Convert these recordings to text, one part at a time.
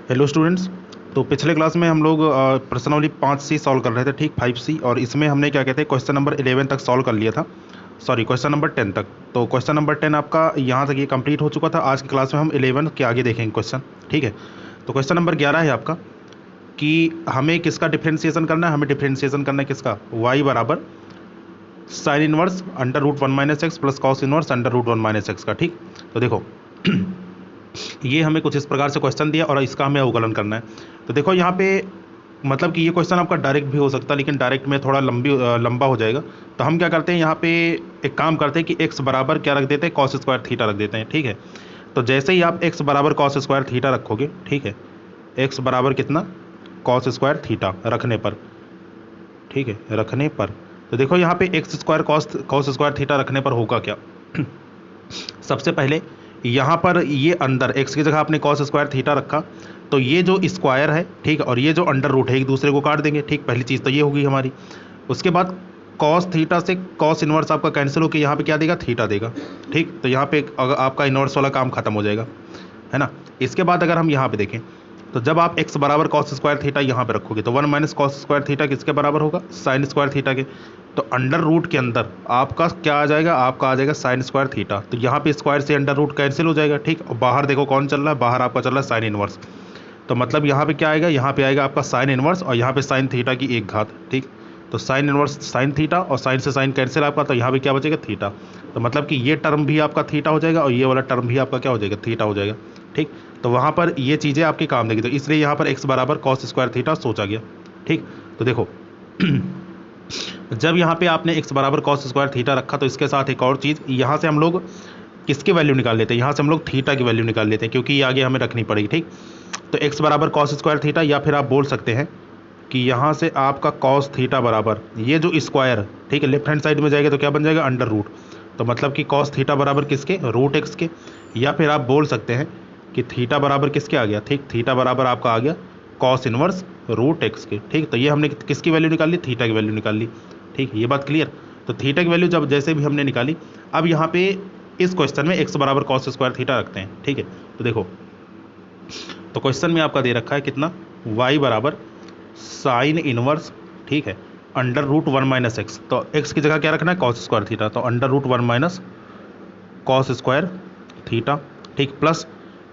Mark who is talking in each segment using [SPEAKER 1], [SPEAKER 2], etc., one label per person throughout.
[SPEAKER 1] Hello students. तो पिछले class में हम लोग प्रश्नावली 5C सॉल्व कर रहे थे, ठीक 5C, और इसमें हमने क्या कहते हैं क्वेश्चन नंबर 11 तक सॉल्व कर लिया था। सॉरी, क्वेश्चन नंबर 10 तक। तो क्वेश्चन नंबर 10 आपका यहाँ तक ये कंप्लीट हो चुका था। आज की क्लास में हम 11 के आगे देखेंगे क्वेश्चन, ठीक है। तो क्वेश्चन नंबर 11 है आपका कि हमें किसका डिफ्रेंसिएशन करना है। हमें डिफ्रेंसिएशन करना है किसका, y बराबर sine inverse under root 1 - x plus cos inverse under root 1 - x का, ठीक। तो देखो ये हमें कुछ इस प्रकार से क्वेश्चन दिया और इसका हमें अवकलन करना है। तो देखो यहाँ पे मतलब कि ये क्वेश्चन आपका डायरेक्ट भी हो सकता है, लेकिन डायरेक्ट में थोड़ा लंबा हो जाएगा। तो हम क्या करते हैं, यहाँ पे एक काम करते हैं कि x बराबर क्या रख देते हैं, कॉस स्क्वायर थीटा रख देते हैं, ठीक है। तो जैसे ही आप x बराबर कॉस स्क्वायर थीटा रखोगे, ठीक है, x बराबर कितना, कॉस स्क्वायर थीटा रखने पर, ठीक है, रखने पर, तो देखो यहाँ पे x square cos square theta रखने पर होगा क्या। सबसे पहले यहाँ पर ये अंदर x की जगह आपने कॉस स्क्वायर थीटा रखा, तो ये जो स्क्वायर है, ठीक है, और ये जो अंडर रूट है एक दूसरे को काट देंगे, ठीक। पहली चीज़ तो ये होगी हमारी। उसके बाद कॉस थीटा से कॉस इनवर्स आपका कैंसिल होकर यहाँ पे क्या देगा, थीटा देगा, ठीक। तो यहाँ पे अगर आपका इनवर्स वाला काम खत्म हो जाएगा, है ना। इसके बाद अगर हम यहाँ पे देखें, तो जब आप x बराबर कॉस स्क्वायर थीटा यहाँ पे रखोगे तो 1 - कॉस स्क्वायर थीटा किसके बराबर होगा, साइन स्क्वायर थीटा के। तो अंडर रूट के अंदर आपका क्या आ जाएगा, आपका आ जाएगा साइन स्क्वायर थीटा। तो यहाँ पे स्क्वायर से अंडर रूट कैंसिल हो जाएगा, ठीक। और बाहर देखो कौन चल रहा है, बाहर आपका चल रहा है साइन इनवर्स। तो मतलब यहाँ पे क्या आएगा, यहाँ पे आएगा आपका साइन इनवर्स और यहाँ पे साइन थीटा की एक घात, ठीक। तो साइन इनवर्स साइन थीटा और साइन से साइन कैंसिल आपका, तो यहाँ पे क्या बचेगा, थीटा। तो मतलब कि ये टर्म भी आपका थीटा हो जाएगा और ये वाला टर्म भी आपका क्या हो जाएगा, थीटा हो जाएगा, ठीक। तो वहाँ पर ये चीज़ें आपके काम देगी, तो इसलिए यहाँ पर x बराबर कॉस स्क्वायर थीटा सोचा गया, ठीक। तो देखो जब यहाँ पे आपने x बराबर कॉस स्क्वायर थीटा रखा, तो इसके साथ एक और चीज़, यहाँ से हम लोग किसकी वैल्यू निकाल लेते हैं, यहाँ से हम लोग थीटा की वैल्यू निकाल लेते हैं, क्योंकि ये आगे हमें रखनी पड़ेगी, ठीक। तो x बराबर कॉस स्क्वायर थीटा, या फिर आप बोल सकते हैं कि यहाँ से आपका कॉस थीटा बराबर ये जो स्क्वायर, ठीक है, लेफ्ट हैंड साइड में जाएगा तो क्या बन जाएगा, अंडर रूट। तो मतलब कि कॉस थीटा बराबर किसके, रूट x के। या फिर आप बोल सकते हैं कि थीटा बराबर किसके आ गया, ठीक, थीटा बराबर आपका आ गया कॉस इनवर्स रूट x के, ठीक। तो ये हमने किसकी वैल्यू निकाल ली, थीटा की वैल्यू निकाल ली, ठीक। ये बात क्लियर। तो थीटा की वैल्यू जब जैसे भी हमने निकाली, अब यहाँ पे इस क्वेश्चन में x बराबर कॉस स्क्वायर थीटा रखते हैं, ठीक है। तो देखो, तो क्वेश्चन में आपका दे रखा है कितना, y बराबर साइन इनवर्स, ठीक है, अंडर रूट 1 - x। तो x की जगह क्या रखना है, कॉस स्क्वायर थीटा, तो under root 1 - cos square theta, ठीक। प्लस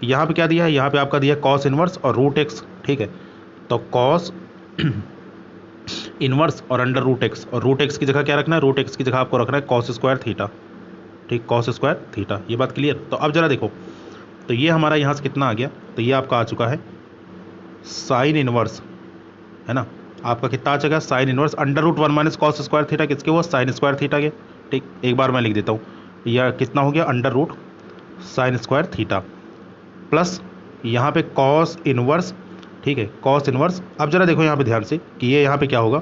[SPEAKER 1] यहाँ पे क्या दिया है, यहाँ पे आपका दिया है कॉस इनवर्स और रूट x, ठीक है। तो कॉस इनवर्स और अंडर रूट x, और रूट x की जगह क्या रखना है, रूट x की जगह आपको रखना है कॉस स्क्वायर थीटा, ठीक, कॉस स्क्वायर थीटा। ये बात क्लियर। तो अब जरा देखो, तो ये हमारा यहाँ से कितना आ गया, तो ये आपका आ चुका है साइन इनवर्स, है ना, आपका कितना आ चुका है, sine inverse under root 1 - cos square theta किसके हुआ, साइन स्क्वायर थीटा के, ठीक। एक बार मैं लिख देता हूँ, यह कितना हो गया, under root sine square theta, plus यहाँ पे कॉस इनवर्स, ठीक है, कॉस इनवर्स। अब जरा देखो यहाँ पे ध्यान से कि ये यहाँ पे क्या होगा,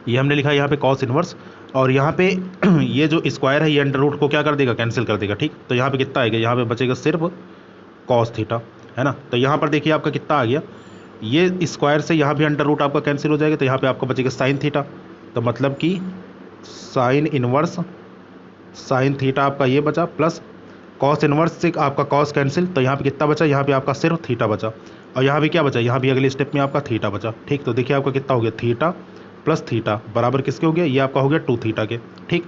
[SPEAKER 1] ये हमने लिखा है यहाँ पे कॉस इनवर्स, और यहाँ पे ये जो स्क्वायर है ये अंडर रूट को क्या कर देगा, कैंसिल कर देगा, ठीक। तो यहाँ पे कितना आएगा, यहाँ पे बचेगा सिर्फ कॉस थीटा, है ना। तो यहाँ पर देखिए आपका कितना आ गया, ये स्क्वायर से यहाँ भी अंडर रूट आपका कैंसिल हो जाएगा, तो यहाँ पे आपका बचेगा साइन थीटा। तो मतलब कि साइन इनवर्स साइन थीटा आपका ये बचा, प्लस कॉस इनवर्स से आपका कॉस कैंसिल, तो यहाँ पे कितना बचा, यहाँ पे आपका सिर्फ थीटा बचा, और यहाँ भी क्या बचा, यहाँ भी अगले स्टेप में आपका थीटा बचा, ठीक। तो देखिए आपका कितना हो गया, थीटा प्लस थीटा बराबर किसके हो गया, ये आपका हो गया 2 थीटा के, ठीक।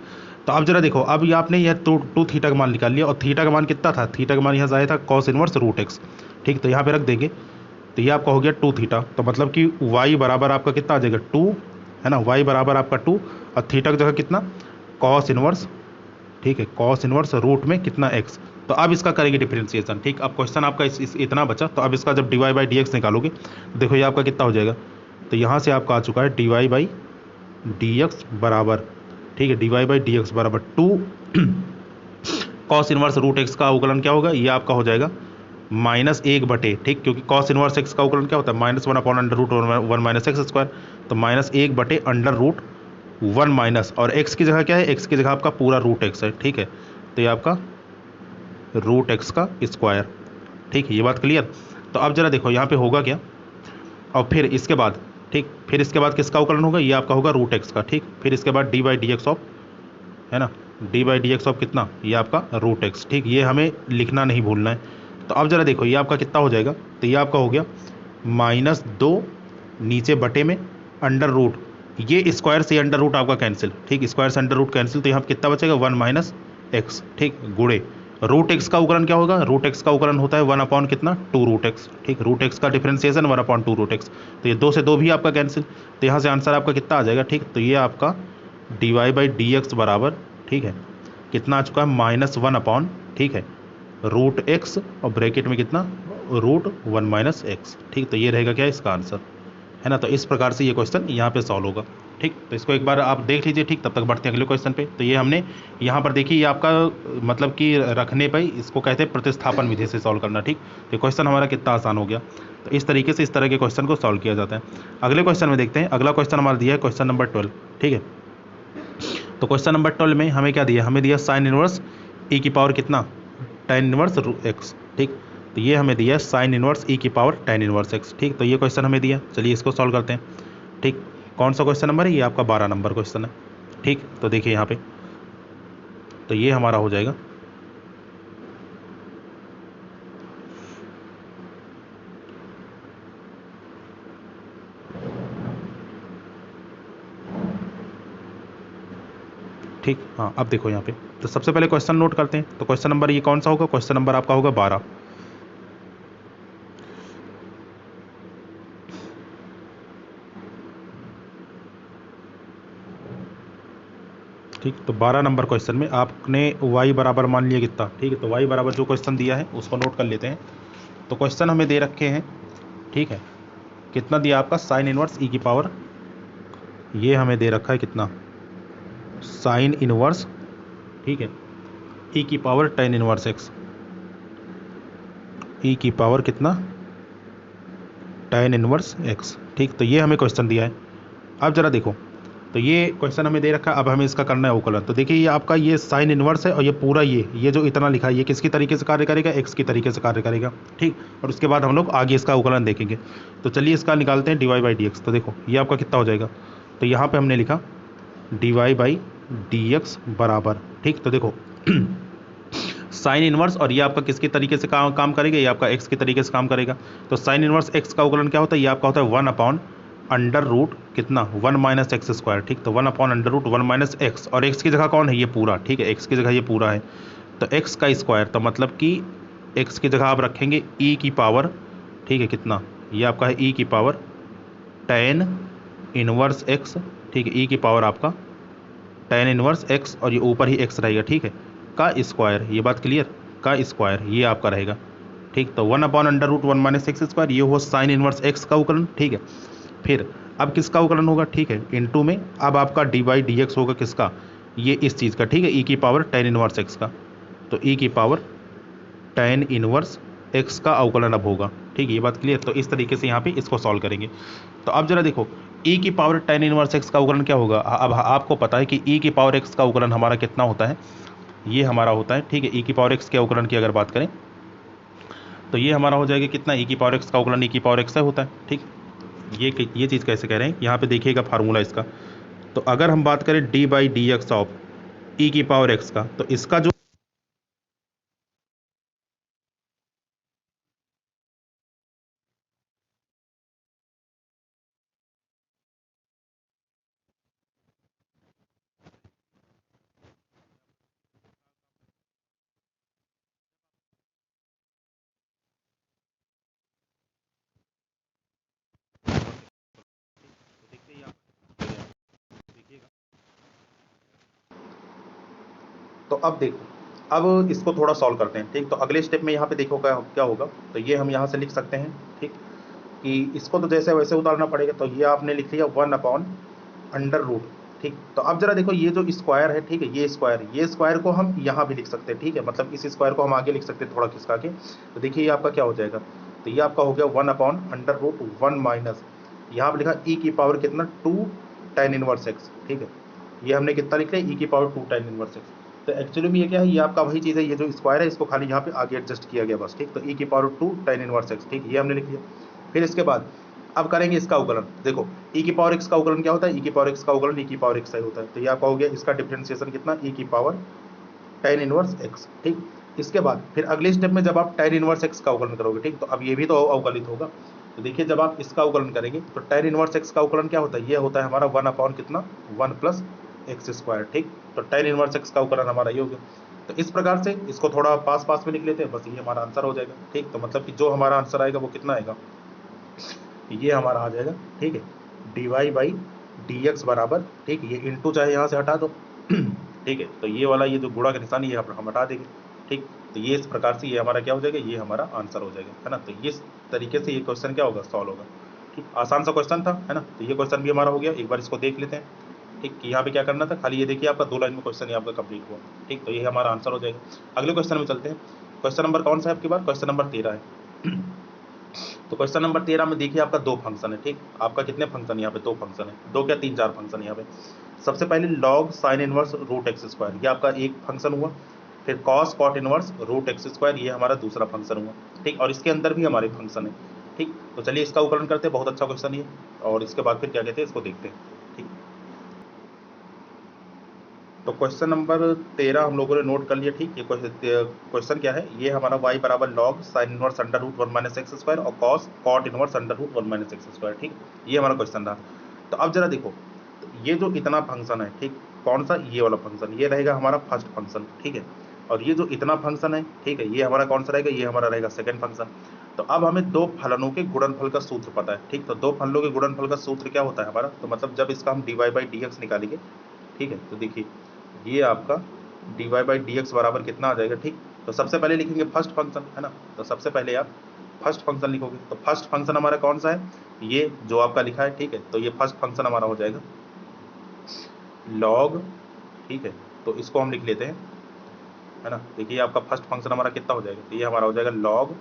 [SPEAKER 1] तो अब जरा देखो, अब ये आपने यह 2 थीटा का मान निकाल लिया, और थीटा का मान कितना था, थीटा का मान यहाँ से आया था कॉस इनवर्स रूट x, ठीक। तो यहाँ पे रख देंगे, तो ये आपका हो गया 2 थीटा। तो मतलब कि y बराबर आपका कितना आ जाएगा, 2, है ना, y बराबर आपका 2, और थीटा की जगह कितना, कॉस इनवर्स, ठीक है, कॉस इनवर्स रूट में कितना x। तो अब इसका करेंगे डिफरेंशिएशन, ठीक। अब क्वेश्चन आपका इतना बचा, तो अब इसका जब dy बाई डी एक्स निकालोगे, देखो ये आपका कितना हो जाएगा, तो यहाँ से आपका आ चुका है dy बाई डी एक्स बराबर, ठीक है, dy बाई डी एक्स बराबर 2 कॉस इनवर्स रूट x का अवकलन क्या होगा, ये आपका हो जाएगा -1 बटे, ठीक, क्योंकि कॉस इनवर्स x का अवकलन क्या होता है, -1 upon under root 1 - x square. तो -1 बटे अंडर रूट 1 माइनस, और x की जगह क्या है, x की जगह आपका पूरा रूट x है, ठीक है। तो ये आपका रूट x का स्क्वायर, ठीक है। ये बात क्लियर। तो अब जरा देखो यहाँ पे होगा क्या, और फिर इसके बाद, ठीक, फिर इसके बाद किसका अवकलन होगा, ये आपका होगा रूट x का, ठीक। फिर इसके बाद D by D x of, है ना, D by D x of कितना, ये आपका रूट x, ठीक। ये हमें लिखना नहीं भूलना है, तो अब जरा देखो ये आपका कितना हो जाएगा, तो ये आपका हो गया -2 नीचे बटे में अंडर रूट, ये स्क्वायर से अंडर रूट आपका कैंसिल, ठीक, स्क्वायर से अंडर रूट कैंसिल, तो यहाँ कितना बचेगा 1 - x, ठीक, गुणे रूट एक्स का उकरण क्या होगा, रूट एक्स का उकरण होता है 1 कितना 2 रूट एक्स, ठीक, रूट एक्स का डिफरेंशिएशन 1/2 रूट एक्स, तो ये 2 से 2 भी आपका कैंसिल, तो यहाँ से आंसर आपका कितना आ जाएगा, ठीक, तो ये आपका dy/dx बराबर, ठीक है, कितना आ चुका है -1 ठीक है रूट एक्स और ब्रैकेट में कितना √1 - x, ठीक, तो ये रहेगा क्या इसका आंसर, है ना। तो इस प्रकार से ये क्वेश्चन यहाँ पे सॉल्व होगा, ठीक, तो इसको एक बार आप देख लीजिए, ठीक, तब तक बढ़ते हैं अगले क्वेश्चन पे। तो ये हमने यहाँ पर देखिए ये आपका मतलब कि रखने पे इसको कहते हैं प्रतिस्थापन विधि से सॉल्व करना, ठीक, तो क्वेश्चन हमारा कितना आसान हो गया। तो इस तरीके से इस तरह के क्वेश्चन को सॉल्व किया जाता है। अगले क्वेश्चन में देखते हैं, अगला क्वेश्चन हमारा दिया है क्वेश्चन नंबर 12, ठीक है। तो क्वेश्चन नंबर 12 में हमें क्या दिया, हमें दिया साइन इनवर्स ई की पावर कितना tan इनवर्स x, ठीक, तो ये हमें दिया साइन इनवर्स ई की पावर tan इनवर्स x, ठीक, तो ये क्वेश्चन हमें दिया, चलिए इसको सॉल्व करते हैं, ठीक। कौन सा क्वेश्चन नंबर है, ये आपका 12 नंबर क्वेश्चन है, ठीक। तो देखिए यहाँ पे, तो ये हमारा हो जाएगा ठीक, हाँ अब देखो यहाँ पे, तो सबसे पहले क्वेश्चन नोट करते हैं। तो क्वेश्चन नंबर ये कौन सा होगा, क्वेश्चन नंबर आपका होगा 12, ठीक। तो 12 नंबर क्वेश्चन में आपने y बराबर मान लिया कितना, ठीक है, तो y बराबर जो क्वेश्चन दिया है उसको नोट कर लेते हैं। तो क्वेश्चन हमें दे रखे हैं, ठीक है, कितना दिया आपका साइन इनवर्स ई की पावर, ये हमें दे रखा है कितना साइन इनवर्स, ठीक है, ई की पावर tan इनवर्स x, ई की पावर कितना tan इनवर्स x, ठीक, तो ये हमें क्वेश्चन दिया है। अब जरा देखो, तो ये क्वेश्चन हमें दे रखा है, अब हमें इसका करना है अवकलन। तो देखिए ये आपका ये साइन इनवर्स है और ये पूरा ये जो इतना लिखा है ये किसकी तरीके से कार्य करेगा, x की तरीके से कार्य करेगा, ठीक, और उसके बाद हम लोग आगे इसका अवकलन देखेंगे। तो चलिए इसका निकालते हैं dy/dx। तो देखो ये आपका कितना हो जाएगा, तो यहाँ पे हमने लिखा dy/dx बराबर, ठीक, तो देखो साइन इनवर्स और ये आपका किसके तरीके से काम करेगा, ये आपका x के तरीके से काम करेगा। तो साइन इनवर्स x का अवकलन क्या होता है, ये आपका होता है 1 अंडर रूट कितना 1 - x स्क्वायर, ठीक, तो 1 अंडर रूट 1 - x, और x की जगह कौन है, ये पूरा, ठीक है, x की जगह ये पूरा है, तो x का स्क्वायर, तो मतलब कि x की जगह आप रखेंगे e की पावर, ठीक है, कितना, ये आपका है e की पावर tan इनवर्स x, ठीक है, e की पावर आपका tan इनवर्स x और ये ऊपर ही x रहेगा, ठीक है, का स्क्वायर, ये बात क्लियर, का स्क्वायर ये आपका रहेगा, ठीक। तो 1 अंडर रूट 1 - x स्क्वायर, ये हो साइन इनवर्स x का अवकलन, ठीक है। फिर अब किसका अवकलन होगा, ठीक है, इनटू में अब आपका dy/dx होगा किसका, ये इस चीज़ का, ठीक है, e की पावर tan इनवर्स x का, तो e की पावर tan इनवर्स x का अवकलन अब होगा, ठीक है, ये बात क्लियर। तो इस तरीके से यहाँ पे इसको सॉल्व करेंगे। तो अब जरा देखो e की पावर tan इनवर्स x का अवकलन क्या होगा, अब आपको पता है कि e की पावर x का अवकलन हमारा कितना होता है, ये हमारा होता है, ठीक है, e की पावर x के अवकलन की अगर बात करें तो ये हमारा हो जाएगा कितना, e की पावर x का अवकलन e की पावर x से होता है, ठीक। ये चीज़ कैसे कह रहे हैं, यहाँ पे देखिएगा फार्मूला इसका। तो अगर हम बात करें dy/dx ऑफ e की पावर x का, तो इसका जो तो अब देखो, अब इसको थोड़ा सॉल्व करते हैं, ठीक। तो अगले स्टेप में यहाँ पे देखो क्या होगा, तो ये हम यहाँ से लिख सकते हैं, ठीक, कि इसको तो जैसे वैसे उतारना पड़ेगा। तो ये आपने लिख लिया 1 अंडर रूट, ठीक। तो अब जरा देखो ये जो स्क्वायर है, ठीक है, ये स्क्वायर को हम यहाँ भी लिख सकते हैं, ठीक है, मतलब इस स्क्वायर को हम आगे लिख सकते हैं थोड़ा खिसका के। तो देखिए ये आपका क्या हो जाएगा, तो ये आपका हो गया 1 अंडर रूट 1 माइनस, यहाँ पर लिखा e की पावर कितना 2 tan इनवर्स x, ठीक है, ये हमने कितना लिख लिया e की पावर 2 tan इनवर्स x। तो एक्चुअली में ये क्या है, ये आपका वही चीज़ है, ये जो स्क्वायर है इसको खाली यहाँ पे आगे एडजस्ट किया गया बस, ठीक। तो e की पावर 2 tan इनवर्स x, ठीक, ये हमने लिख लिया। फिर इसके बाद अब करेंगे इसका अवकलन। देखो e की पावर x का अवकलन क्या होता है, e की पावर x का अवकलन e की पावर x होता है। तो ये आपका हो गया इसका डिफरेंशिएशन कितना, e की पावर tan इनवर्स x, ठीक। इसके बाद फिर अगले स्टेप में जब आप tan इनवर्स x का अवकलन करोगे, ठीक, तो अब ये भी तो अवकलित होगा। तो देखिए जब आप इसका अवकलन करेंगे तो tan इनवर्स x का अवकलन क्या होता है, ये होता है हमारा 1 अपॉन कितना 1 प्लस एक्स स्क्वायर, ठीक। तो tan इनवर्स x का अवकलन हमारा ये हो गया। तो इस प्रकार से इसको थोड़ा पास पास में लिख लेते हैं, बस ये हमारा आंसर हो जाएगा, ठीक। तो मतलब कि जो हमारा आंसर आएगा वो कितना आएगा, ये हमारा आ जाएगा, ठीक है, dy बाई dx बराबर, ठीक, ये इंटू चाहे यहाँ से हटा दो ठीक है, तो ये वाला ये जो गुणा का निशान ये हम हटा देंगे, ठीक। तो ये इस प्रकार से ये हमारा क्या हो जाएगा, ये हमारा आंसर हो जाएगा, है ना। तो इस तरीके से ये क्वेश्चन क्या होगा, सॉल्व होगा, ठीक। आसान सा क्वेश्चन था, है ना। तो ये क्वेश्चन भी हमारा हो गया। एक बार इसको देख लेते हैं, ठीक, कि यहाँ पे क्या करना था, खाली ये देखिए आपका 2 लाइन में क्वेश्चन आपका कंप्लीट हुआ, ठीक। तो ये हमारा आंसर हो जाएगा। अगले क्वेश्चन में चलते हैं। क्वेश्चन नंबर कौन सा है आपके पास, क्वेश्चन नंबर 13 है तो क्वेश्चन नंबर 13 में देखिए आपका 2 फंक्शन है, ठीक। आपका कितने फंक्शन यहाँ पे, 2 फंक्शन है, 2 क्या 3-4 फंक्शन यहाँ पे। सबसे पहले log sin inverse root X square, ये आपका एक फंक्शन हुआ। फिर cos cot inverse root X square, ये हमारा दूसरा फंक्शन हुआ, ठीक। और इसके अंदर भी हमारे फंक्शन है, ठीक। तो चलिए इसका अवकलन करते हैं, बहुत अच्छा क्वेश्चन ये। और इसके बाद फिर क्या कहते हैं इसको देखते हैं, ठीक। तो क्वेश्चन नंबर 13 हम लोगों ने नोट कर लिया, ठीक। ये क्वेश्चन क्या है, ये हमारा y बराबर log sin inverse under root 1 minus X square और cos cot inverse under root 1 minus X square, ठीक। ये हमारा क्वेश्चन था। तो अब जरा देखो, तो ये जो इतना फंक्शन है, ठीक, कौन सा, ये वाला फंक्शन, ये रहेगा हमारा फर्स्ट फंक्शन, ठीक है। और ये जो इतना फंक्शन है, ठीक है, ये हमारा कौन सा रहेगा, ये हमारा रहेगा सेकंड फंक्शन। तो अब हमें दो फलनों के गुणनफल का सूत्र पता है, ठीक। तो दो फलनों के गुणनफल का सूत्र क्या होता है हमारा, तो मतलब जब इसका हम dy बाई dx निकालेंगे, ठीक है। तो देखिए ये आपका dy बाई dx बराबर कितना आ जाएगा, ठीक। तो सबसे पहले लिखेंगे फर्स्ट फंक्शन, है ना। तो सबसे पहले आप फर्स्ट फंक्शन लिखोगे। तो फर्स्ट फंक्शन हमारा कौन सा है, ये जो आपका लिखा है, ठीक है। तो ये फर्स्ट फंक्शन हमारा हो जाएगा log, ठीक है। तो इसको हम लिख लेते हैं, है ना। देखिए आपका फर्स्ट फंक्शन हमारा कितना हो जाएगा, तो ये हमारा हो जाएगा log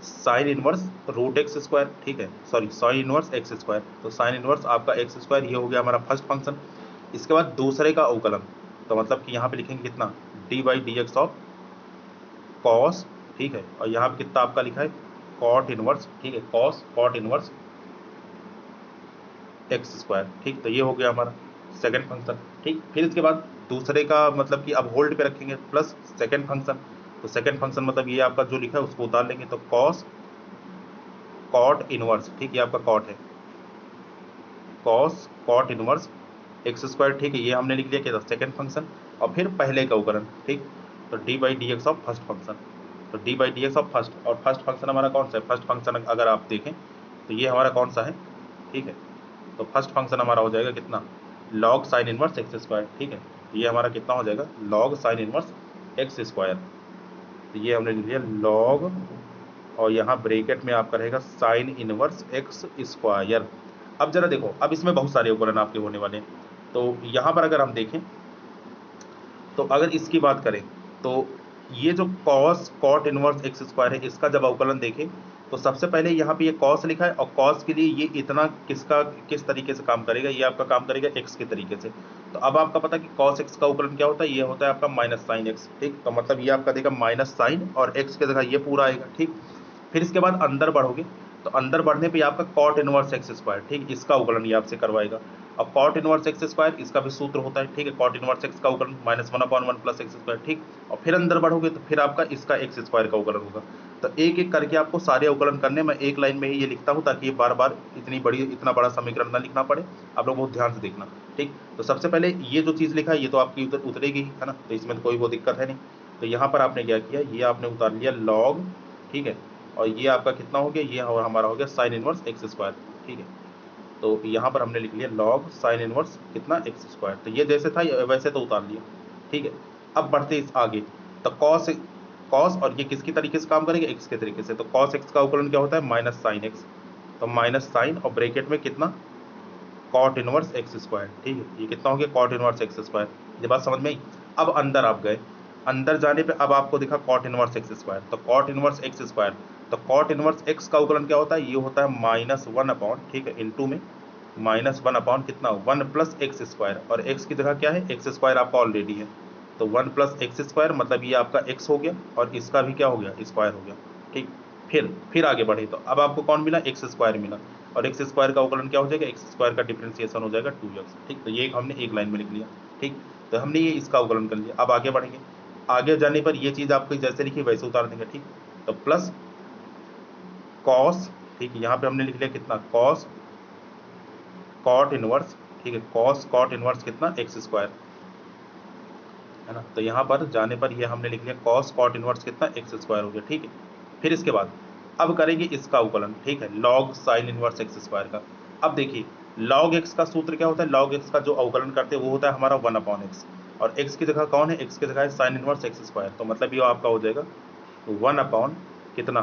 [SPEAKER 1] sine inverse root X square, ठीक है, sorry sine inverse X square. तो साइन इनवर्स आपका एक्स स्क्वायर, ये हो गया हमारा फर्स्ट फंक्शन। इसके बाद दूसरे का अवकलन, तो मतलब कि यहाँ पे लिखेंगे कितना, D by D x of cos, ठीक है। और यहाँ पे कितना आपका लिखा है कॉट इनवर्स, ठीक है, cos cot inverse X square, ठीक। तो ये हो गया हमारा सेकंड फंक्शन, ठीक। फिर इसके बाद दूसरे का मतलब कि अब होल्ड पे रखेंगे प्लस सेकंड फंक्शन। तो सेकंड फंक्शन मतलब ये आपका जो लिखा है उसको उतार लेंगे, तो कॉस कॉट इनवर्स, ठीक, ये आपका कॉट है, cos cot inverse X square, ठीक है, ये हमने लिख लिया क्या था सेकंड फंक्शन। और फिर पहले का अवकलन, ठीक। तो d by D x of first function, तो d by D x of first, और फर्स्ट फंक्शन हमारा कौन सा है, फर्स्ट फंक्शन अगर आप देखें तो ये हमारा कौन सा है, ठीक है। तो फर्स्ट फंक्शन हमारा हो जाएगा कितना, log sine inverse X square, ठीक है। ये हमारा कितना हो जाएगा log sine inverse X square. तो ये हमने लिख लिया log, और यहाँ ब्रैकेट में आपका रहेगा साइन इनवर्स एक्स स्क्वायर। अब जरा देखो, अब इसमें बहुत सारे अवकलन आपके होने वाले हैं। तो यहाँ पर अगर हम देखें, तो अगर इसकी बात करें तो ये जो cos cot inverse X square है, इसका जब अवकलन देखें तो सबसे पहले यहाँ पे ये cos लिखा है, और cos के लिए ये इतना किस तरीके से काम करेगा, ये आपका काम करेगा x के तरीके से। तो अब आपका पता कि cos x का अवकलन क्या होता है, ये होता है आपका माइनस साइन एक्स, ठीक। तो मतलब ये आपका देगा माइनस साइन और x के जगह ये पूरा आएगा, ठीक। फिर इसके बाद अंदर बढ़ोगे, तो अंदर बढ़ने पे आपका कॉट इनवर्स एक्स स्क्वायर, ठीक, इसका अवकलन ये आपसे करवाएगा। अब कॉट इनवर्स एक्स स्क्वायर, इसका भी सूत्र होता है, ठीक है, कॉट इनवर्स एक्स का अवकलन माइनस 1/1 प्लस एक्स स्क्वायर, ठीक। और फिर अंदर बढ़ोगे तो फिर आपका इसका एक्स स्क्वायर का अवकलन होगा। तो एक एक करके आपको सारे अवकलन करने में एक लाइन में ही ये लिखता हूँ, ताकि ये बार बार इतना बड़ा समीकरण ना लिखना पड़े। आप लोग बहुत ध्यान से देखना, ठीक। तो सबसे पहले ये जो चीज़ लिखा है ये तो आपकी उतरेगी, है ना। तो इसमें तो कोई वो दिक्कत है नहीं। तो यहाँ पर आपने क्या किया, ये आपने उतार लिया लॉग, ठीक है। और ये आपका कितना हो गया, ये हमारा हो गया साइन इनवर्स एक्स स्क्वायर, ठीक है। तो यहाँ पर हमने लिख लिया log साइन इनवर्स कितना एक्स स्क्वायर। तो ये जैसे था वैसे तो उतार लिया, ठीक है। अब बढ़ते इस आगे, तो कॉस और ये किसकी तरीके से काम करेंगे, एक्स के तरीके से। तो कॉस एक्स का अवकलन क्या होता है, माइनस साइन एक्स। तो माइनस साइन और ब्रैकेट में कितना कॉट इनवर्स एक्स स्क्वायर, ठीक है। ये कितना हो गया कॉट इनवर्स एक्स स्क्वायर। ये बात समझ में आई। अब अंदर आप गए, अंदर जाने पे अब आपको दिखा कॉट इनवर्स एक्स स्क्वायर, तो कॉट इनवर्स एक्स स्क्वायर। तो कॉट इनवर्स एक्स का अवकलन क्या होता है, ये होता है माइनस 1 अपॉन, ठीक है, इंटू में माइनस 1 अपॉन कितना 1 प्लस एक्स स्क्वायर, और एक्स की जगह क्या है, एक्स स्क्वायर आपका ऑलरेडी है। तो 1 प्लस एक्स स्क्वायर मतलब ये आपका एक्स हो गया, और इसका भी क्या हो गया, स्क्वायर हो गया, ठीक। फिर आगे बढ़े, तो अब आपको कौन मिला, एक्स स्क्वायर मिला, और एक्स स्क्वायर का अवकलन क्या हो जाएगा, एक्स स्क्वायर का डिफरेंशिएशन हो जाएगा 2x, ठीक। तो ये हमने एक लाइन में लिख लिया, ठीक। तो हमने ये इसका अवकलन कर लिया। अब आगे बढ़ेंगे, आगे जाने पर ये चीज आपको जैसे लिखी वैसे उतार देंगे, ठीक। तो प्लस कॉस, ठीक है, यहाँ पे हमने लिख लिया कितना, कॉस कॉट इनवर्स, ठीक है, कॉस कॉट इनवर्स कितना, एक्स स्क्वायर, है ना। तो यहाँ पर जाने पर ये हमने लिख लिया कॉस कॉट इनवर्स कितना, एक्स स्क्वायर हो गया, ठीक है। फिर इसके बाद अब करेंगे इसका अवकलन, ठीक है, log sign inverse X square का। अब देखिए लॉग एक्स का सूत्र क्या होता है, लॉग एक्स का जो अवकलन करते हैं वो होता है हमारा 1/x, और एक्स की जगह कौन है, एक्स की जगह है साइन इनवर्स एक्स स्क्वायर, तो मतलब ये आपका हो जाएगा 1 कितना,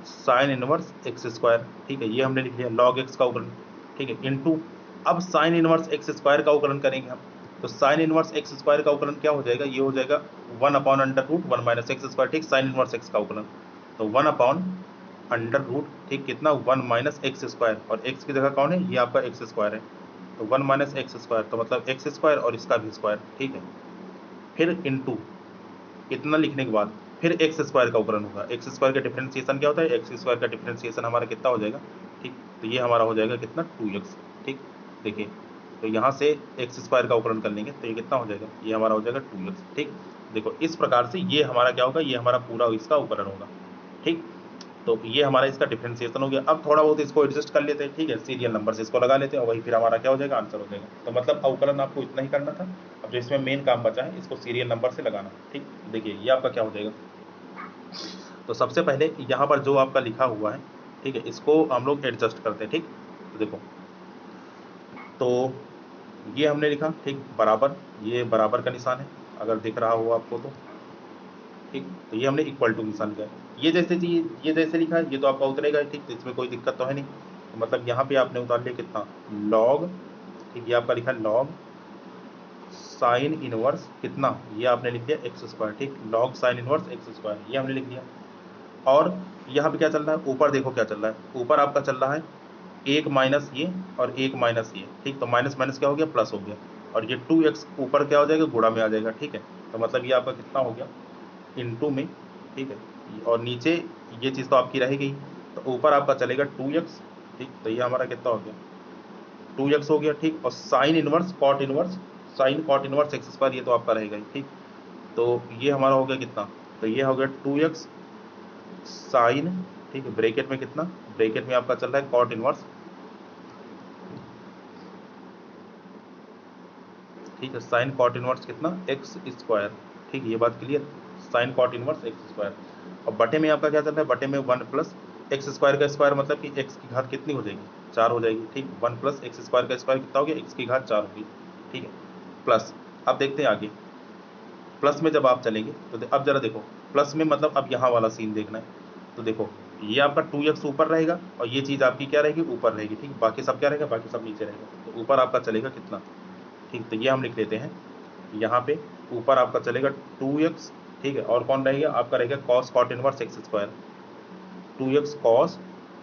[SPEAKER 1] साइन इनवर्स एक्स स्क्वायर, ठीक है, ये हमने लिख लिया लॉग एक्स का अवकलन, ठीक है, इनटू अब साइन इनवर्स एक्स स्क्वायर का अवकलन करेंगे हम। तो साइन इनवर्स एक्स स्क्वायर का अवकलन क्या हो जाएगा, ये हो जाएगा 1/√1 माइनस एक्स स्क्वायर, ठीक, साइन इनवर्स एक्स का अवकलन। तो 1/√, ठीक, कितना 1 माइनस एक्स स्क्वायर, और एक्स की जगह कौन है, ये आपका एक्स स्क्वायर है, तो 1 माइनस एक्स स्क्वायर, तो मतलब एक्स स्क्वायर और इसका भी स्क्वायर, ठीक है। फिर इनटू इतना लिखने के बाद फिर एक्स स्क्वायर का अवकलन होगा, एक्स स्क्वायर का डिफरेंशिएशन क्या होता है, एक्स स्क्वायर का डिफरेंशिएशन हमारा कितना हो जाएगा, ठीक, तो ये हमारा हो जाएगा कितना 2x, ठीक। देखिए तो यहाँ से एक्स स्क्वायर का अवकलन कर लेंगे तो ये कितना हो जाएगा, ये हमारा हो जाएगा 2x, ठीक। देखो इस प्रकार से ये हमारा क्या होगा, ये हमारा पूरा इसका अवकलन होगा, ठीक। तो ये हमारा इसका डिफरेंशिएशन हो गया। अब थोड़ा बहुत इसको एडजस्ट कर लेते हैं, ठीक है, सीरियल नंबर से इसको लगा लेते हैं और वही फिर हमारा क्या हो जाएगा, आंसर हो जाएगा। तो मतलब अवकलन आपको इतना ही करना था। अब जो इसमें मेन काम बचा है इसको सीरियल नंबर से लगाना, ठीक। देखिए ये आपका क्या हो जाएगा, तो सबसे पहले यहाँ पर जो आपका लिखा हुआ है, ठीक है, इसको हम लोग एडजस्ट करते हैं, ठीक। तो देखो तो ये हमने लिखा, ठीक, बराबर, ये बराबर का निशान है अगर दिख रहा हो आपको तो, ठीक। तो ये हमने इक्वल टू निशान लिखा है, ये जैसे लिखा है ये तो आपका उतरेगा ही, ठीक, तो इसमें कोई दिक्कत तो है नहीं। तो मतलब यहाँ पे आपने उतार लिया कितना, लॉग, ठीक, ये आपका लिखा लॉग साइन इनवर्स कितना, ये आपने लिख दिया एक्स स्क्वायर, ठीक, log sign inverse X square ये हमने लिख दिया। और यहाँ पे क्या चल रहा है, ऊपर देखो क्या चल रहा है, ऊपर आपका चल रहा है एक माइनस ये और एक माइनस ये, ठीक, तो माइनस माइनस क्या हो गया, प्लस हो गया, और ये 2x ऊपर क्या हो जाएगा, गुणा में आ जाएगा, ठीक है। तो मतलब ये आपका कितना हो गया, इनटू में, ठीक है, और नीचे ये चीज़ तो आपकी रहेगी, तो ऊपर आपका चलेगा 2x, ठीक, तो ये हमारा कितना हो गया, 2x हो गया, ठीक, और sine inverse cot inverse, sine cot inverse X square ये तो आपका रहेगा ही, ठीक। तो ये हमारा हो गया कितना, तो ये हो गया 2x साइन, ठीक है, ब्रैकेट में कितना, ब्रैकेट में आपका चल रहा है कॉट इनवर्स, ठीक है, साइन कॉट इनवर्स कितना, एक्स स्क्वायर, ठीक, ये बात clear, sine cot inverse X square. और बटे में आपका क्या चल रहा है, बटे में 1 प्लस एक्स स्क्वायर का स्क्वायर, मतलब कि एक्स की घात कितनी हो जाएगी, 4 हो जाएगी, ठीक, 1 प्लस एक्स स्क्वायर का स्क्वायर कितना हो गया, एक्स की घात 4 होगी, ठीक है, प्लस। अब देखते हैं आगे, प्लस में जब आप चलेंगे तो अब जरा देखो, प्लस में मतलब अब यहाँ वाला सीन देखना है, तो देखो ये आपका 2x ऊपर रहेगा और ये चीज़ आपकी क्या रहेगी, ऊपर रहेगी, ठीक, बाकी सब क्या रहेगा, बाकी सब नीचे रहेगा, तो ऊपर आपका चलेगा कितना, ठीक, तो ये हम लिख लेते हैं यहाँ पे, ऊपर आपका चलेगा 2x, ठीक है, और कौन रहेगा, आपका रहेगा cos cot inverse X square, 2x cos,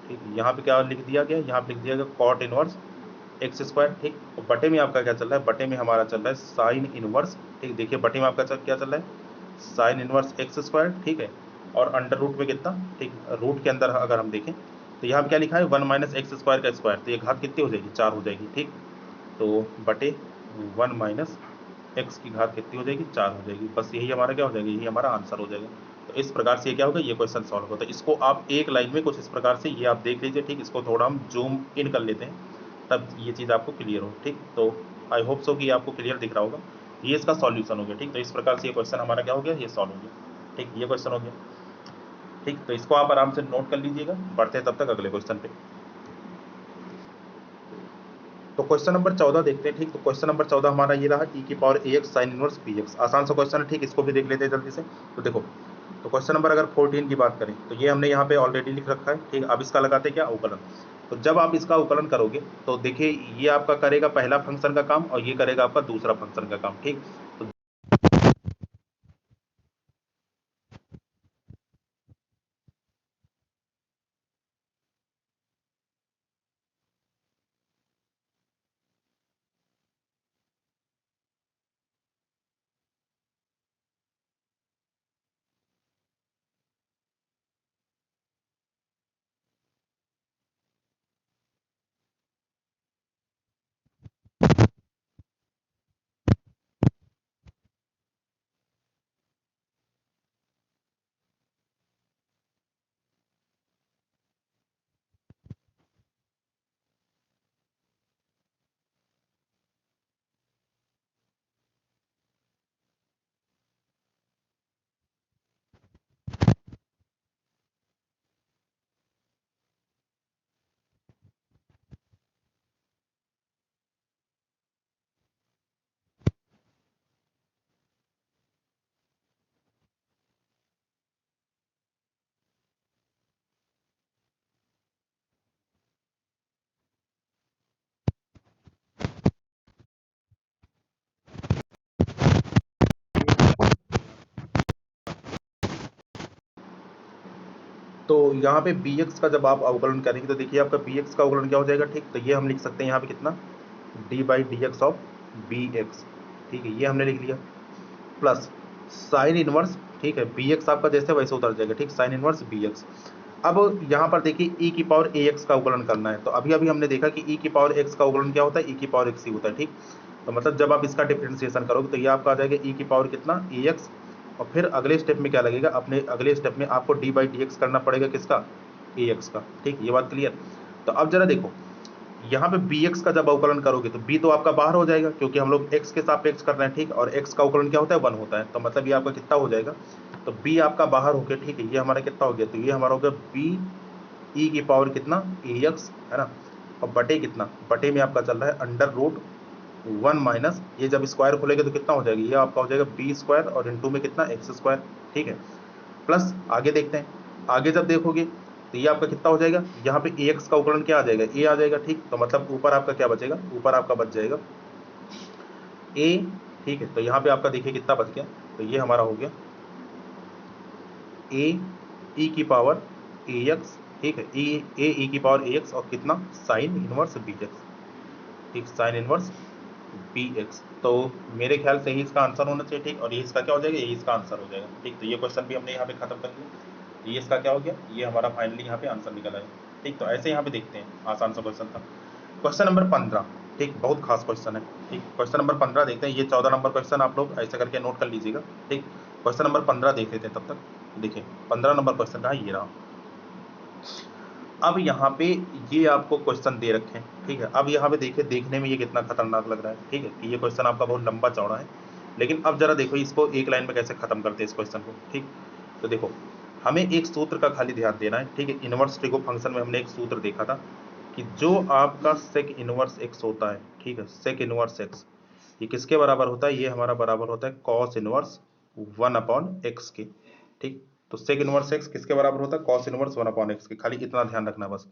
[SPEAKER 1] ठीक, यहाँ पे क्या लिख दिया गया, यहाँ पे लिख दिया गया कॉट इनवर्स एक्स स्क्वायर, ठीक, और बटे में आपका क्या चल रहा है, बटे में हमारा चल रहा है साइन इनवर्स, ठीक, देखिए बटे में आपका क्या चल रहा है, साइन इनवर्स एक्स स्क्वायर, ठीक है, और अंडर रूट में कितना, ठीक, रूट के अंदर अगर हम देखें तो यहाँ पे क्या लिखा है 1 माइनस एक्स स्क्वायर का स्क्वायर, तो ये घात कितनी हो जाएगी, 4 हो जाएगी, ठीक। तो बटे 1 माइनस एक्स की घात कितनी हो जाएगी, 4 हो जाएगी, बस यही हमारा क्या हो जाएगा, यही हमारा आंसर हो जाएगा। तो इस प्रकार से ये क्या होगा, ये क्वेश्चन सॉल्व होता है। इसको आप एक लाइन में कुछ इस प्रकार से ये आप देख लीजिए, ठीक, इसको थोड़ा हम जूम इन कर लेते हैं तब ये चीज़ आपको क्लियर हो, ठीक। तो आई होप सो कि आपको क्लियर दिख रहा होगा, ये इसका सॉल्यूशन हो गया, ठीक। तो इस प्रकार से ये क्वेश्चन हमारा क्या हो गया, ये सॉल्व हो गया, ठीक, ये क्वेश्चन हो गया, ठीक। तो इसको आप आराम से नोट कर लीजिएगा, बढ़ते हैं तब तक अगले क्वेश्चन पे। तो क्वेश्चन नंबर 14 देखते हैं, ठीक। तो क्वेश्चन नंबर 14 हमारा ये रहा, e की power ax sine inverse bx, आसान सा क्वेश्चन है, ठीक, इसको भी देख लेते हैं जल्दी से। तो देखो, तो क्वेश्चन नंबर अगर 14 की बात करें तो ये हमने यहाँ पे ऑलरेडी लिख रखा है, ठीक। अब इसका लगाते हैं क्या, अवकलन। तो जब आप इसका अवकलन करोगे तो देखिए ये आपका करेगा पहला फंक्शन का काम और ये करेगा आपका दूसरा फंक्शन का काम, ठीक। तो तो यहाँ पे बी एक्स का जब आप अवकलन करेंगे तो देखिए आपका बी एक्स का अवकलन क्या हो जाएगा, ठीक। तो ये हम लिख सकते हैं यहाँ पे कितना, D by D x of B X, ठीक है, ये हमने लिख लिया, प्लस साइन इनवर्स, ठीक है, बी एक्स आपका जैसे वैसे उतर जाएगा, ठीक, साइन इनवर्स बी एक्स। अब यहाँ पर देखिए e की पावर ए एक्स का अवकलन करना है, तो अभी अभी हमने देखा कि e की पावर x का अवकलन क्या होता है, e की पावर x ही होता है, ठीक। तो मतलब जब आप इसका डिफरेंशिएशन करोगे तो ये आपका आ जाएगा e की पावर कितना, ax, और फिर अगले स्टेप में क्या लगेगा, अपने अगले स्टेप में आपको d बाई डी एक्स करना पड़ेगा, किसका, ax का, ठीक, ये बात क्लियर। तो अब जरा देखो यहाँ पे bx का जब अवकलन करोगे तो b तो आपका बाहर हो जाएगा क्योंकि हम लोग x के सापेक्ष कर रहे हैं, ठीक, और x का अवकलन क्या होता है, 1 होता है, तो मतलब ये आपका कितना हो जाएगा, तो b आपका बाहर हो गया, ठीक है, ये हमारा कितना हो गया, तो ये हमारा हो गया b e की पावर कितना, ax, है ना, और बटे कितना, बटे में आपका चल रहा है अंडर रूट 1 माइनस, ये जब स्क्वायर खुलेगा तो कितना हो जाएगा, ये आपका हो जाएगा b स्क्वायर और इनटू में कितना x स्क्वायर, ठीक है, प्लस आगे देखते हैं, आगे जब देखोगे तो ये आपका कितना हो जाएगा, यहाँ पे ax का अवकलन क्या आ जाएगा, a आ जाएगा, ठीक, तो मतलब ऊपर आपका क्या बचेगा, ऊपर आपका बच जाएगा a, ठीक है, तो यहाँ पे आपका देखिए कितना बच गया, तो ये हमारा हो गया a e की पावर ax, ठीक है, e की पावर ax और कितना, साइन इनवर्स bx, ठीक, साइन इनवर्स bx। तो मेरे ख्याल से ही इसका आंसर होना चाहिए, ठीक, और ये इसका क्या हो जाएगा, ये इसका आंसर हो जाएगा, ठीक। तो ये क्वेश्चन भी हमने यहाँ पे खत्म कर दिया, ये इसका क्या हो गया, ये हमारा फाइनली यहाँ पे आंसर निकल आया, ठीक। तो ऐसे यहाँ पे देखते हैं, आसान सा क्वेश्चन था। क्वेश्चन नंबर 15, ठीक, बहुत खास क्वेश्चन है, ठीक, क्वेश्चन नंबर 15 देखते हैं, ये 14 नंबर क्वेश्चन आप लोग ऐसे करके नोट कर लीजिएगा, ठीक। क्वेश्चन नंबर 15 देख लेते हैं तब तक। देखिए 15 नंबर क्वेश्चन रहा, ये रहा। अब यहाँ पे ये आपको क्वेश्चन दे रखे हैं, ठीक है। अब यहाँ पे देखिए, देखने में ये कितना खतरनाक लग रहा है, ठीक है, कि ये क्वेश्चन आपका बहुत लंबा चौड़ा है, लेकिन अब जरा देखो इसको एक लाइन में कैसे खत्म करते हैं इस क्वेश्चन को, ठीक। तो देखो हमें एक सूत्र का खाली ध्यान देना है, ठीक है। इनवर्स ट्रिगो फंक्शन में हमने एक सूत्र देखा था कि जो आपका सेक इनवर्स एक्स होता है, ठीक है, सेक इनवर्स एक्स, ये किसके बराबर होता है, ये हमारा बराबर होता है कॉस इनवर्स 1/x के, ठीक। तो सेक इनवर्स एक्स किसके बराबर होता है, कॉस इनवर्स 1/x के, खाली इतना ध्यान रखना बस।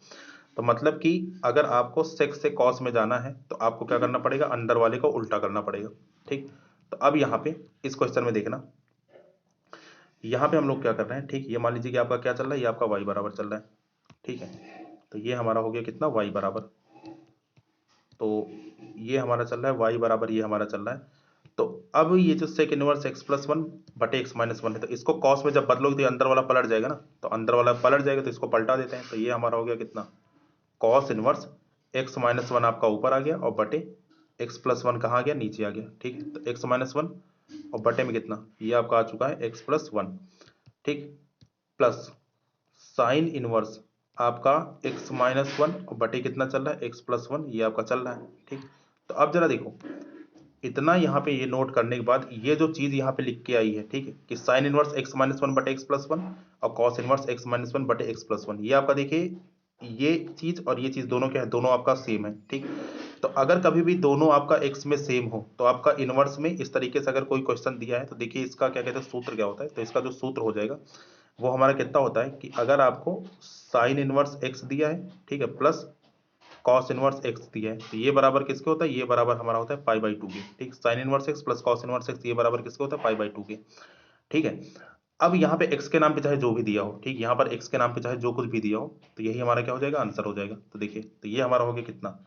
[SPEAKER 1] तो मतलब कि अगर आपको सेक से कॉस में जाना है तो आपको क्या करना पड़ेगा, अंदर वाले को उल्टा करना पड़ेगा, ठीक। तो अब यहाँ पे इस क्वेश्चन में देखना, यहाँ पे हम लोग क्या कर रहे हैं, ठीक, ये मान लीजिए कि आपका क्या चल रहा है, ये आपका y बराबर चल रहा है, ठीक है। तो ये हमारा हो गया कितना, y बराबर, तो ये हमारा चल रहा है y बराबर, ये हमारा चल रहा है। तो अब ये जो सेक इनवर्स x प्लस 1 बटे x माइनस 1 है, तो इसको कॉस में जब बदलोगे तो ये अंदर वाला पलट जाएगा ना, तो अंदर वाला पलट जाएगा तो इसको पलटा देते हैं, तो ये हमारा हो गया कितना, कॉस इनवर्स x माइनस 1 आपका ऊपर आ गया और बटे x प्लस 1 कहाँ आ गया, नीचे आ गया, ठीक। तो x माइनस 1 और बटे में कितना, ये आपका आ चुका है x प्लस 1, ठीक, प्लस साइन इनवर्स आपका x माइनस 1 और बटे कितना चल रहा है, x प्लस 1, ये आपका चल रहा है, ठीक। तो अब जरा देखो, इतना यहाँ पे ये नोट करने के बाद ये जो चीज यहाँ पे लिख के आई है, ठीक है, कि साइन इनवर्स x माइनस 1 बटे x प्लस 1 और कॉस इनवर्स x माइनस 1 बटे x प्लस 1, ये आपका देखिए ये चीज और ये चीज दोनों क्या है, दोनों आपका सेम है, ठीक। तो अगर कभी भी दोनों आपका x में सेम हो तो आपका इनवर्स में इस तरीके से अगर कोई क्वेश्चन दिया है तो देखिए इसका क्या कहते हैं, सूत्र क्या होता है। तो इसका जो सूत्र हो जाएगा वो हमारा कितना होता है कि अगर आपको साइन इनवर्स x दिया है, ठीक है, प्लस कॉस इनवर्स x दिया है, तो ये बराबर किसके होता है, ये बराबर हमारा होता है पाई बाई 2 के, ठीक। Sine inverse x plus cos inverse x, ये बराबर किसके होता है, पाई बाई 2 के, ठीक है। अब यहाँ पे x के नाम पे चाहे जो भी दिया हो, ठीक, यहाँ पर x के नाम पे चाहे जो कुछ भी दिया हो, तो यही हमारा क्या हो जाएगा, आंसर हो जाएगा। तो देखिए, तो ये हमारा हो गया कितना,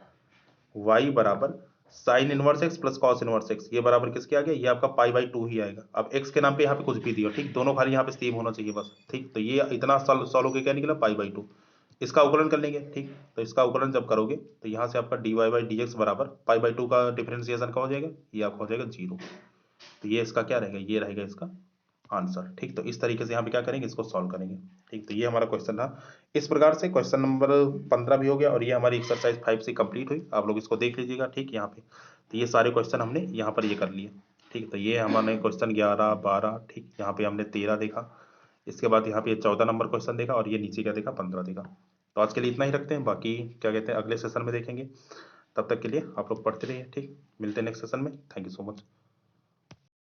[SPEAKER 1] y बराबर sine inverse x plus cos inverse x, ये बराबर किसके आ गया, ये आपका पाई बाई 2 ही आएगा। अब x के नाम पे यहाँ पे कुछ भी दिया, ठीक, दोनों खाली यहाँ पे सेम होना चाहिए बस, ठीक। तो ये इतना सॉल्व होकर क्या निकला, पाई बाई 2। इसका अवकलन कर लेंगे, ठीक। तो इसका अवकलन जब करोगे तो यहाँ से आपका dy बाई डी एक्स बराबर पाई बाई 2 का डिफरेंशिएशन का हो जाएगा, ये आपका हो जाएगा 0। तो ये इसका क्या रहेगा, ये रहेगा इसका आंसर, ठीक। तो इस तरीके से यहाँ पे क्या करेंगे, इसको सॉल्व करेंगे, ठीक। तो ये हमारा क्वेश्चन था। इस प्रकार से क्वेश्चन नंबर 15 भी हो गया और ये हमारी एक्सरसाइज 5 से कंप्लीट हुई। आप लोग इसको देख लीजिएगा, ठीक। यहाँ पे तो ये सारे क्वेश्चन हमने यहाँ पर ये कर लिए, ठीक। तो ये हमारे क्वेश्चन 11, 12, ठीक, यहाँ पे हमने 13 देखा, इसके बाद यहाँ पे 14 नंबर क्वेश्चन देखा और ये नीचे क्या देखा, 15 देखा। तो आज के लिए इतना ही रखते हैं, बाकी क्या कहते हैं अगले सेशन में देखेंगे। तब तक के लिए आप लोग पढ़ते रहिए, ठीक। मिलते हैं नेक्स्ट सेशन में। Thank you so much.